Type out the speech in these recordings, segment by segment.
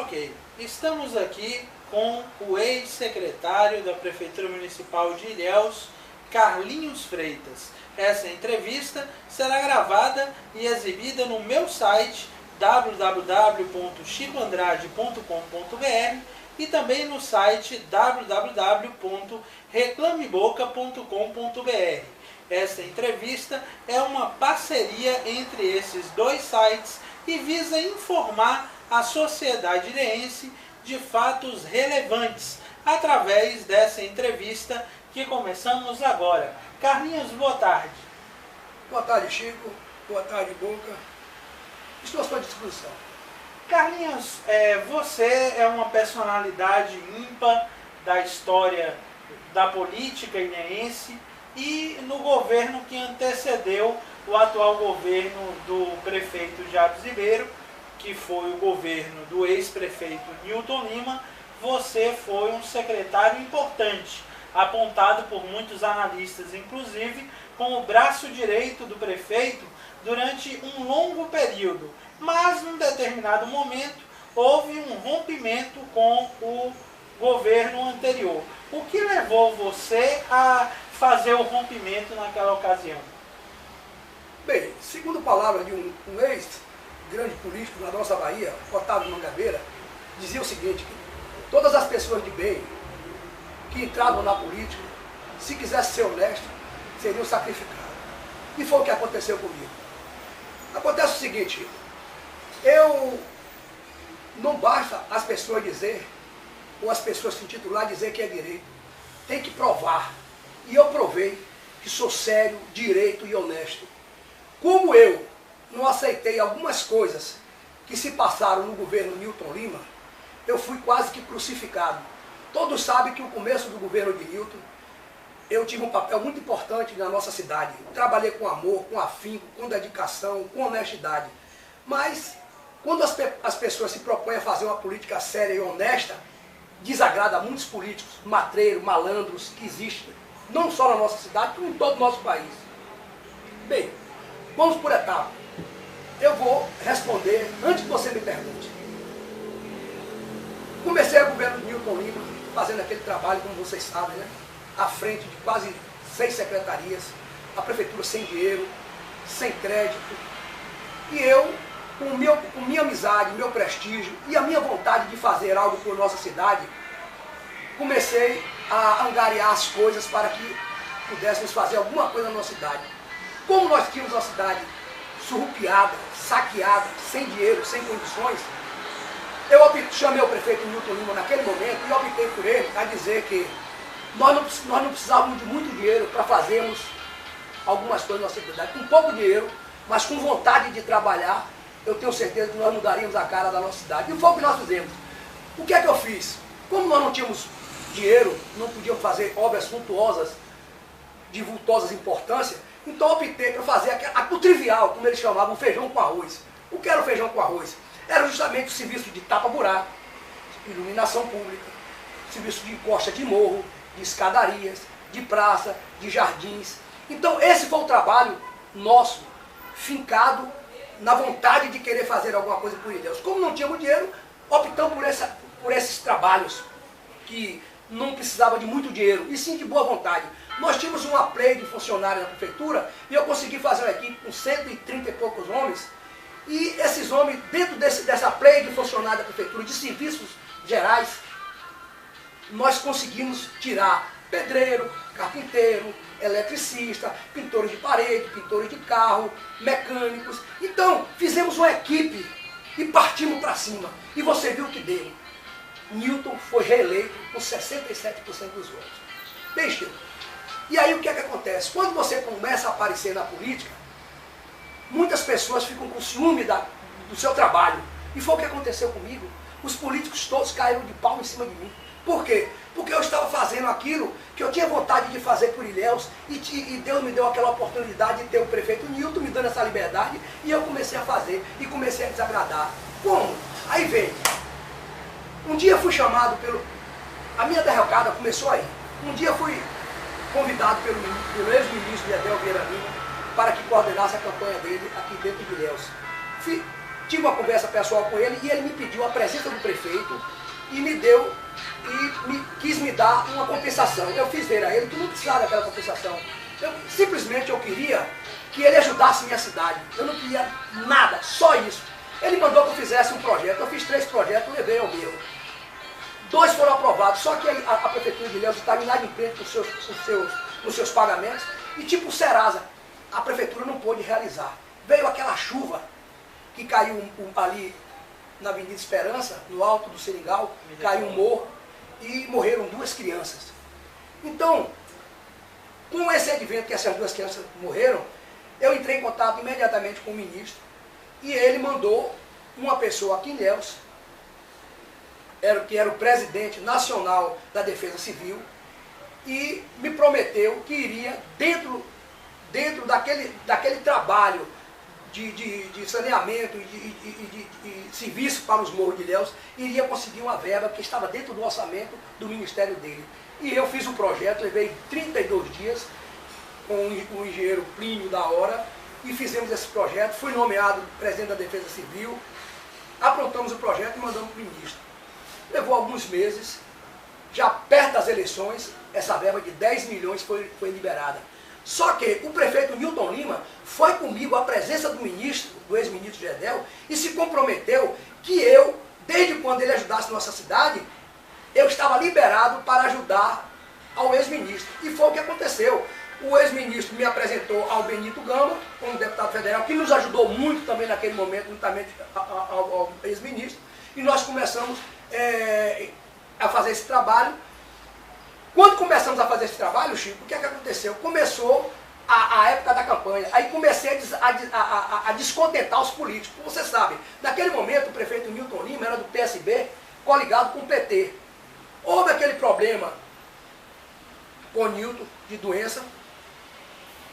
Ok, estamos aqui com o ex-secretário da Prefeitura Municipal de Ilhéus, Carlinhos Freitas. Essa entrevista será gravada e exibida no meu site www.chicoandrade.com.br e também no site www.reclameboca.com.br. Esta entrevista é uma parceria entre esses dois sites e visa informar a sociedade ilhéense de fatos relevantes através dessa entrevista que começamos agora. Carlinhos, boa tarde. Boa tarde, Chico. Boa tarde, Boca. Estou à sua disposição. Carlinhos, você é uma personalidade ímpar da história da política ilhéense e no governo que antecedeu o atual governo do prefeito Jabes Ribeiro, que foi o governo do ex-prefeito Nilton Lima, você foi um secretário importante, apontado por muitos analistas, inclusive, como o braço direito do prefeito durante um longo período. Mas, num determinado momento, houve um rompimento com o governo anterior. O que levou você a fazer o rompimento naquela ocasião? Bem, segundo palavras de um ex-grande político na nossa Bahia, Otávio Mangabeira, dizia o seguinte: que todas as pessoas de bem que entravam na política, se quisessem ser honestos, seriam sacrificados. E foi o que aconteceu comigo. Acontece o seguinte: não basta as pessoas dizer, ou as pessoas se intitular dizer que é direito. Tem que provar. E eu provei que sou sério, direito e honesto. Como eu não aceitei algumas coisas que se passaram no governo Nilton Lima, eu fui quase que crucificado. Todos sabem que no começo do governo de Nilton, eu tive um papel muito importante na nossa cidade. Trabalhei com amor, com afinco, com dedicação, com honestidade. Mas, quando as pessoas se propõem a fazer uma política séria e honesta, desagrada a muitos políticos, matreiros, malandros, que existem, não só na nossa cidade, como em todo o nosso país. Bem, vamos por etapas. Eu vou responder antes que você me pergunte. Comecei o governo de Nilton Lima, fazendo aquele trabalho, como vocês sabem, né? À frente de quase 6 secretarias, a prefeitura sem dinheiro, sem crédito. E eu, com minha amizade, meu prestígio e a minha vontade de fazer algo por nossa cidade, comecei a angariar as coisas para que pudéssemos fazer alguma coisa na nossa cidade. Como nós tínhamos uma cidade surrupiada, saqueada, sem dinheiro, sem condições, eu chamei o prefeito Nilton Lima naquele momento e optei por ele a dizer que nós não precisávamos de muito dinheiro para fazermos algumas coisas na nossa cidade. Com pouco dinheiro, mas com vontade de trabalhar, eu tenho certeza que nós mudaríamos a cara da nossa cidade. E foi o que nós fizemos. O que é que eu fiz? Como nós não tínhamos dinheiro, não podíamos fazer obras suntuosas, de vultosas importância, então eu optei para fazer o trivial, como eles chamavam, feijão com arroz. O que era o feijão com arroz? Era justamente o serviço de tapa-buraco, iluminação pública, serviço de encosta de morro, de escadarias, de praça, de jardins. Então esse foi o trabalho nosso, fincado na vontade de querer fazer alguma coisa por Ilhéus. Como não tínhamos dinheiro, optamos por esses trabalhos que não precisavam de muito dinheiro, e sim de boa vontade. Nós tínhamos uma play de funcionários na prefeitura e eu consegui fazer uma equipe com 130 e poucos homens. E esses homens, dentro dessa play de funcionários da prefeitura, de serviços gerais, nós conseguimos tirar pedreiro, carpinteiro, eletricista, pintores de parede, pintores de carro, mecânicos. Então, fizemos uma equipe e partimos para cima. E você viu o que deu. Nilton foi reeleito com 67% dos votos. Bem, Chico, e aí o que é que acontece? Quando você começa a aparecer na política, muitas pessoas ficam com ciúme do seu trabalho. E foi o que aconteceu comigo. Os políticos todos caíram de pau em cima de mim. Por quê? Porque eu estava fazendo aquilo que eu tinha vontade de fazer por Ilhéus e Deus me deu aquela oportunidade de ter o prefeito Nilton me dando essa liberdade e eu comecei a fazer e comecei a desagradar. Como? Aí veio. Um dia fui chamado a minha derrocada começou aí. Um dia fui convidado pelo ex-ministro Edel Vieira Lima para que coordenasse a campanha dele aqui dentro de Ilhéus. tive uma conversa pessoal com ele e ele me pediu a presença do prefeito e me deu, quis me dar uma compensação. Eu fiz ver a ele que não precisava daquela compensação. Simplesmente eu queria que ele ajudasse minha cidade. Eu não queria nada, só isso. Ele mandou que eu fizesse um projeto. Eu fiz 3 projetos, levei ao meu. 2 foram aprovados, só que a Prefeitura de Ilhéus está inadimplente nos seus pagamentos. E tipo o Serasa, a Prefeitura não pôde realizar. Veio aquela chuva que caiu ali na Avenida Esperança, no alto do Seringal, caiu um morro e morreram 2 crianças. Então, com esse advento que essas 2 crianças morreram, eu entrei em contato imediatamente com o ministro e ele mandou uma pessoa aqui em Ilhéus, que era o presidente nacional da Defesa Civil, e me prometeu que iria, dentro daquele trabalho de saneamento e de serviço para os morros de Ilhéus, iria conseguir uma verba que estava dentro do orçamento do ministério dele. E eu fiz o projeto, levei 32 dias com o engenheiro Plínio da hora, e fizemos esse projeto, fui nomeado presidente da Defesa Civil, aprontamos o projeto e mandamos para o ministro. Levou alguns meses, já perto das eleições, essa verba de 10 milhões foi liberada. Só que o prefeito Newton Lima foi comigo à presença do ministro, do ex-ministro Gedel, e se comprometeu que eu, desde quando ele ajudasse nossa cidade, eu estava liberado para ajudar ao ex-ministro. E foi o que aconteceu. O ex-ministro me apresentou ao Benito Gama, como deputado federal, que nos ajudou muito também naquele momento, juntamente ao ex-ministro, e nós começamos a fazer esse trabalho. Quando começamos a fazer esse trabalho, Chico, o que é que aconteceu? Começou a época da campanha, aí comecei a descontentar os políticos. Como você sabe, naquele momento o prefeito Newton Lima era do PSB, coligado com o PT. Houve aquele problema com o Newton, de doença,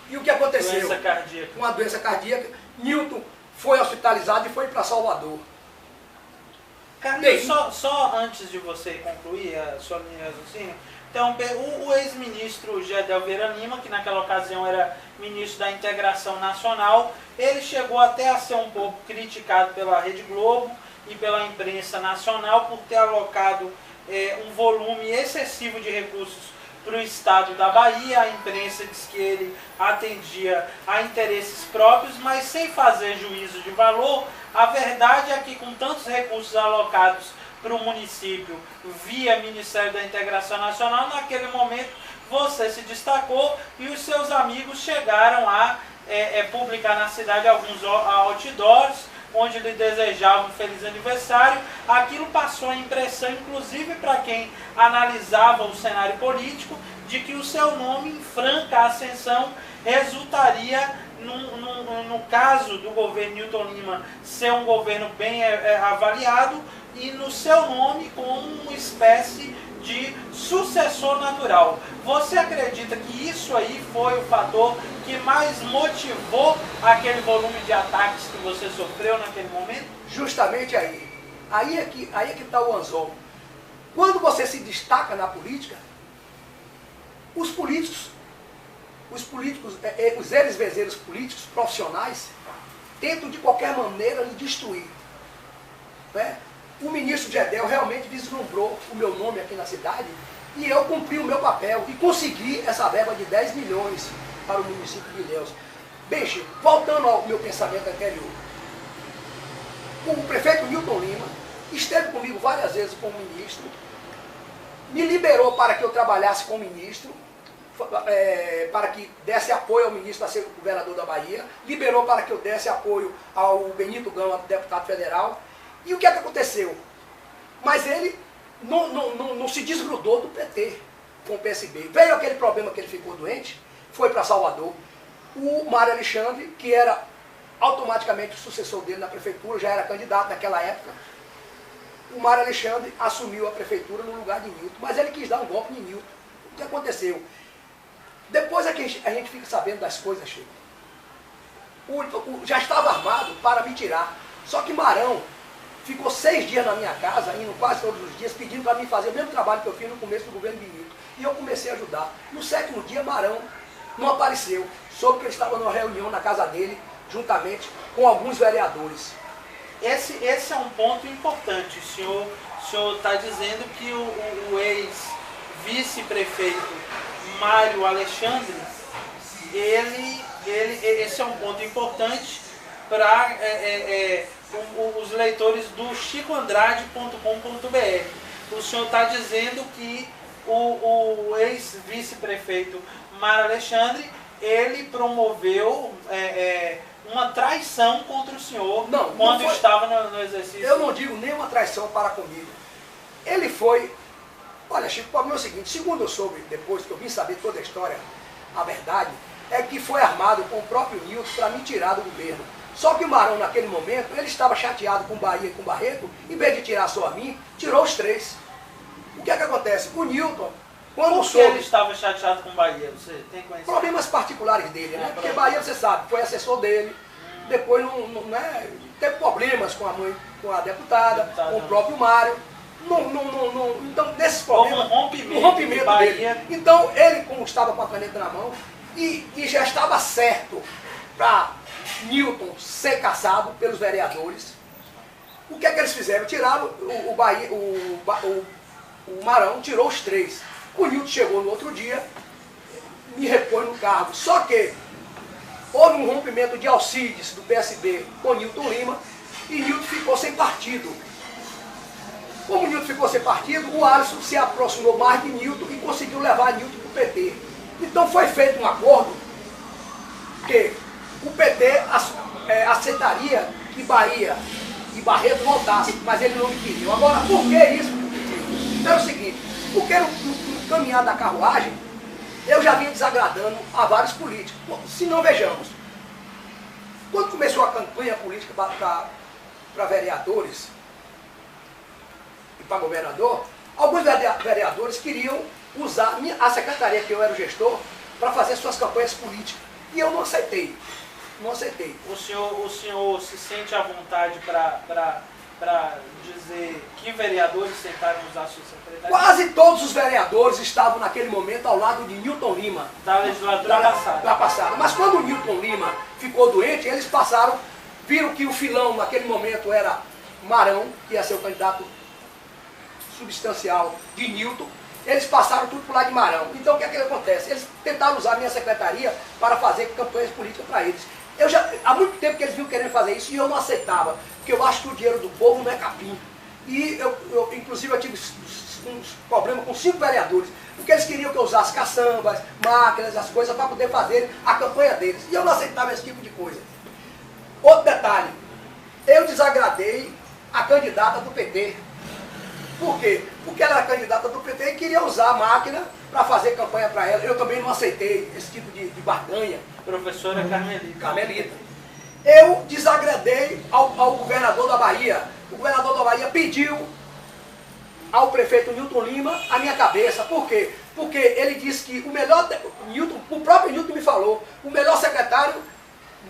e o que aconteceu? Doença cardíaca. Uma doença cardíaca. Newton foi hospitalizado e foi para Salvador. Carlinhos, só antes de você concluir a sua linha de raciocínio, então, o ex-ministro Gedel Vieira Lima, que naquela ocasião era ministro da Integração Nacional, ele chegou até a ser um pouco criticado pela Rede Globo e pela imprensa nacional por ter alocado um volume excessivo de recursos para o estado da Bahia. A imprensa diz que ele atendia a interesses próprios, mas sem fazer juízo de valor. A verdade é que com tantos recursos alocados para o município via Ministério da Integração Nacional, naquele momento você se destacou e os seus amigos chegaram a publicar na cidade alguns outdoors onde lhe desejavam um feliz aniversário. Aquilo passou a impressão, inclusive para quem analisava o cenário político, de que o seu nome em franca ascensão resultaria, no caso do governo Newton Lima, ser um governo bem avaliado, e no seu nome como uma espécie de sucessor natural. Você acredita que isso aí foi o fator que mais motivou aquele volume de ataques que você sofreu naquele momento? Justamente aí. Aí é que está o anzol. Quando você se destaca na política, os políticos, os ex-vezeiros políticos profissionais, tentam de qualquer maneira lhe destruir. Né? O ministro Gedel realmente vislumbrou o meu nome aqui na cidade e eu cumpri o meu papel e consegui essa verba de 10 milhões para o município de Ilhéus. Bem, Chico, voltando ao meu pensamento anterior, o prefeito Newton Lima esteve comigo várias vezes como ministro, me liberou para que eu trabalhasse com o ministro, para que desse apoio ao ministro para ser governador da Bahia, liberou para que eu desse apoio ao Benito Gama, deputado federal. E o que é que aconteceu? Mas ele não se desgrudou do PT com o PSB. Veio aquele problema que ele ficou doente, foi para Salvador. O Mário Alexandre, que era automaticamente o sucessor dele na prefeitura, já era candidato naquela época. O Mário Alexandre assumiu a prefeitura no lugar de Newton, mas ele quis dar um golpe em Newton. O que aconteceu? Depois é que a gente fica sabendo das coisas, Chico. Já estava armado para me tirar. Só que Marão ficou 6 dias na minha casa, indo quase todos os dias, pedindo para mim fazer o mesmo trabalho que eu fiz no começo do governo de Newton. E eu comecei a ajudar. No 7º dia, Marão não apareceu. Soube que ele estava numa reunião na casa dele, juntamente com alguns vereadores. esse é um ponto importante. O senhor está dizendo que o ex-vice-prefeito Mário Alexandre, esse é um ponto importante para os leitores do chicoandrade.com.br. O senhor está dizendo que o ex-vice-prefeito Mário Alexandre, ele promoveu uma traição contra o senhor quando estava no exercício. Eu não digo nenhuma traição para comigo. Ele foi... Olha, Chico, o problema é o seguinte, segundo eu soube, depois que eu vim saber toda a história, a verdade é que foi armado com o próprio Nilton para me tirar do governo. Só que o Marão, naquele momento, ele estava chateado com Bahia e com Barreto, em vez de tirar só a mim, tirou os três. O que é que acontece? O Nilton, quando Por que ele estava chateado com Bahia? Você tem conhecimento? Problemas particulares dele, né? Porque Bahia, você sabe, foi assessor dele, depois né, teve problemas com a mãe, com a deputada, com o próprio Mário. Então, nesses problemas, um rompimento dele. Então, ele, como estava com a caneta na mão, e já estava certo para Nilton ser caçado pelos vereadores, o que é que eles fizeram? Tiraram o Marão, tirou os três. O Nilton chegou no outro dia, me repôs no cargo. Só que houve um rompimento de Alcides, do PSB, com Nilton Lima, e Nilton ficou sem partido. Como o Nilton ficou sem partido, o Alisson se aproximou mais de Nilton e conseguiu levar Nilton para o PT. Então foi feito um acordo que o PT aceitaria que Bahia e Barreto voltassem, mas eles não queriam. Agora, por que isso? Então é o seguinte, porque no caminhar da carruagem, eu já vinha desagradando a vários políticos. Se não, vejamos, quando começou a campanha política para vereadores e para governador, alguns vereadores queriam usar a secretaria, que eu era o gestor, para fazer suas campanhas políticas. E eu não aceitei. Não aceitei. O senhor se sente à vontade para dizer que vereadores tentaram usar a sua secretaria? Quase todos os vereadores estavam naquele momento ao lado de Nilton Lima. Da legislatura passada. Mas quando o Nilton Lima ficou doente, eles viram que o filão naquele momento era Marão, que ia ser o candidato substancial de Nilton. Eles passaram tudo por lá de Marão. Então o que é que acontece? Eles tentaram usar a minha secretaria para fazer campanhas políticas para eles. Há muito tempo que eles vinham querendo fazer isso e eu não aceitava, porque eu acho que o dinheiro do povo não é capim. E inclusive eu tive uns problemas com 5 vereadores, porque eles queriam que eu usasse caçambas, máquinas, as coisas para poder fazer a campanha deles. E eu não aceitava esse tipo de coisa. Outro detalhe, eu desagradei a candidata do PT. Por quê? Porque ela era candidata do PT e queria usar a máquina para fazer campanha para ela. Eu também não aceitei esse tipo de barganha. Professora Carmelita. Eu desagradei ao governador da Bahia. O governador da Bahia pediu ao prefeito Nilton Lima a minha cabeça. Por quê? Porque ele disse que o próprio Nilton me falou, o melhor secretário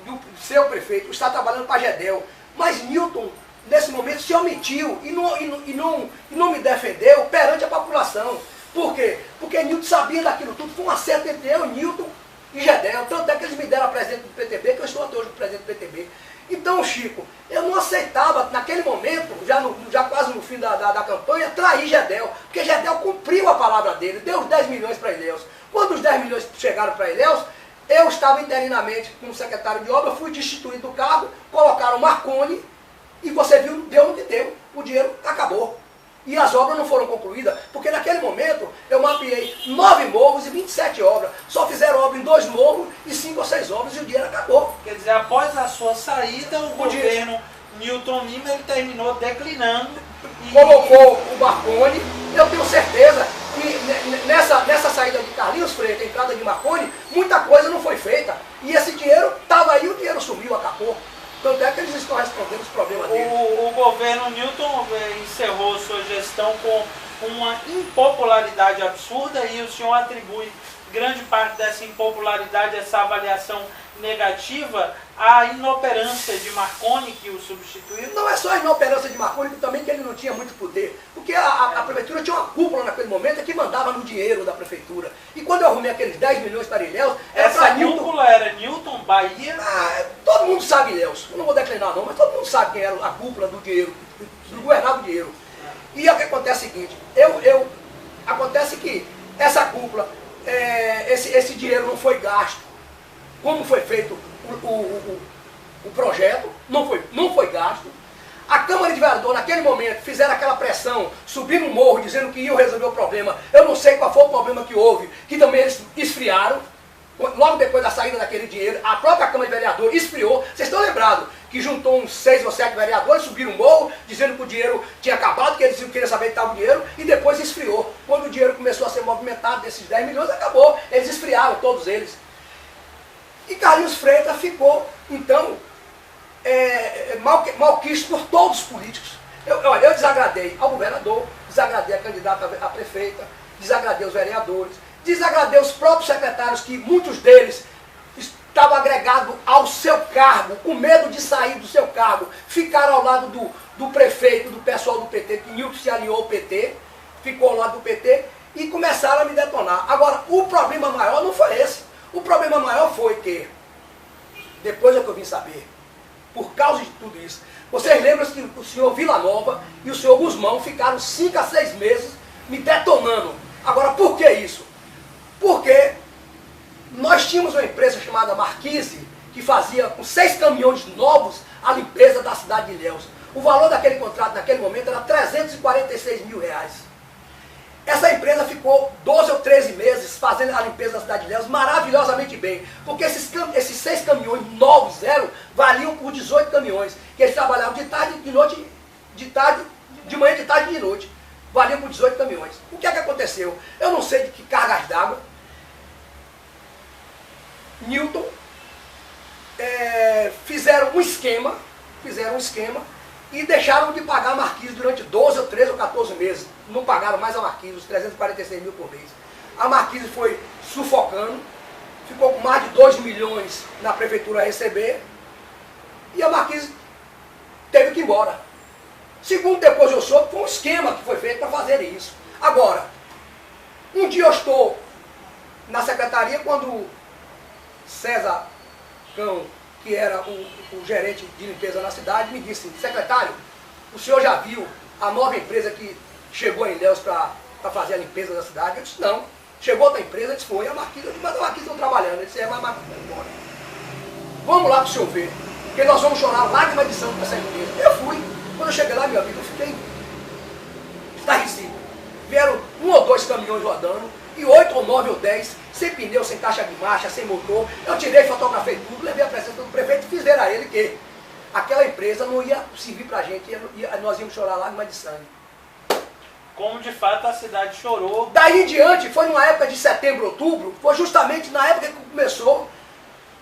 do seu prefeito está trabalhando para Gedel. Mas Nilton, nesse momento, se omitiu e não me defendeu perante a população. Por quê? Porque Nilton sabia daquilo tudo. Foi um acerto entre eu, Nilton e Gedel. Tanto é que eles me deram a presidente do PTB, que eu estou até hoje presidente do PTB. Então, Chico, eu não aceitava, naquele momento, já quase no fim da campanha, trair Gedel. Porque Gedel cumpriu a palavra dele, deu os 10 milhões para Ilhéus. Quando os 10 milhões chegaram para Ilhéus, eu estava interinamente como secretário de obra, fui destituído do cargo, colocaram Marconi, e você viu, deu no que deu, o dinheiro acabou. E as obras não foram concluídas, porque naquele momento eu mapeei 9 morros e 27 obras. Só fizeram obra em 2 morros e 5 ou 6 obras e o dinheiro acabou. Quer dizer, após a sua saída, o governo Nilton Lima ele terminou declinando. Colocou o Marconi. Eu tenho certeza que nessa saída de Carlinhos Freitas, entrada de Marconi, muita coisa não foi feita. E esse dinheiro estava aí, o dinheiro sumiu, acabou. Tanto é que eles estão respondendo os problemas deles. O governo Nilton encerrou sua gestão com uma impopularidade absurda e o senhor atribui grande parte dessa impopularidade, essa avaliação negativa, à inoperância de Marconi, que o substituiu? Não é só a inoperância de Marconi, também que ele não tinha muito poder. Porque a prefeitura tinha uma cúpula naquele momento que mandava no dinheiro da prefeitura. E quando eu arrumei aqueles 10 milhões para Ilhéus, era para Nilton. Essa cúpula era Nilton, Bahia? Todo mundo sabe, Ilhéus, eu não vou declinar não, mas todo mundo sabe quem era a cúpula do dinheiro, do governador do dinheiro. E o que acontece é o seguinte, acontece que essa cúpula, esse dinheiro não foi gasto, como foi feito o projeto, não foi gasto. A Câmara de Vereadores, naquele momento, fizeram aquela pressão, subindo o morro, dizendo que iam resolver o problema. Eu não sei qual foi o problema que houve, que também eles esfriaram. Logo depois da saída daquele dinheiro, a própria Câmara de Vereadores esfriou. Vocês estão lembrados que juntou uns 6 ou 7 vereadores, subiram o morro, dizendo que o dinheiro tinha acabado, que eles não queriam saber que estava o dinheiro, e depois esfriou. Quando o dinheiro começou a ser movimentado, desses 10 milhões, acabou. Eles esfriaram, todos eles. E Carlinhos Freitas ficou, então, malquisto por todos os políticos. Eu desagradei ao governador, desagradei a candidata a prefeita, desagradei os vereadores, desagradei os próprios secretários, que muitos deles estavam agregados ao seu cargo, com medo de sair do seu cargo, ficaram ao lado do prefeito, do pessoal do PT, que Nilton se aliou ao PT, ficou ao lado do PT, e começaram a me detonar. Agora, o problema maior não foi esse. O problema maior foi que, depois é que eu vim saber, por causa de tudo isso, vocês lembram que o senhor Villanova e o senhor Guzmão ficaram 5 a 6 meses me detonando. Agora, por que isso? Porque nós tínhamos uma empresa chamada Marquise, que fazia com 6 caminhões novos a limpeza da cidade de Ilhéus. O valor daquele contrato naquele momento era 346 mil reais. Essa empresa ficou 12 ou 13 meses fazendo a limpeza da cidade de Ilhéus maravilhosamente bem, porque esses 6 caminhões novos, zero, valiam por 18 caminhões, que eles trabalhavam de tarde, de noite, de manhã, de tarde e de noite. Valiam por 18 caminhões. O que é que aconteceu? Eu não sei de que cargas d'água. Nilton fizeram um esquema e deixaram de pagar a Marquise durante 12 ou 13 ou 14 meses. Não pagaram mais a Marquise, os 346 mil por mês. A Marquise foi sufocando, ficou com mais de 2 milhões na prefeitura a receber, e a Marquise teve que ir embora. Segundo depois eu soube, foi um esquema que foi feito para fazer isso. Agora, um dia eu estou na secretaria quando César Cão, que era o gerente de limpeza na cidade, me disse: secretário, o senhor já viu a nova empresa que chegou em Ilhéus para fazer a limpeza da cidade? Eu disse: não. Chegou outra empresa, disse: foi a Marquise. Eu disse: mas a Marquise estão trabalhando. Ele disse: mas embora. Vamos lá para o senhor ver, porque nós vamos chorar lágrimas de sangue para essa empresa. Eu fui. Quando eu cheguei lá, meu amigo, eu fiquei estarrecido. Vieram 1 ou 2 caminhões rodando, e 8 ou 9 ou 10, sem pneu, sem caixa de marcha, sem motor. Eu tirei, fotografei tudo, levei a presença do prefeito e fizeram a ele que aquela empresa não ia servir para a gente, nós íamos chorar lágrimas de sangue. Como de fato a cidade chorou. Daí em diante, foi numa época de setembro, outubro, foi justamente na época que começou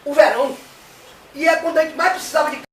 o verão. E é quando a gente mais precisava de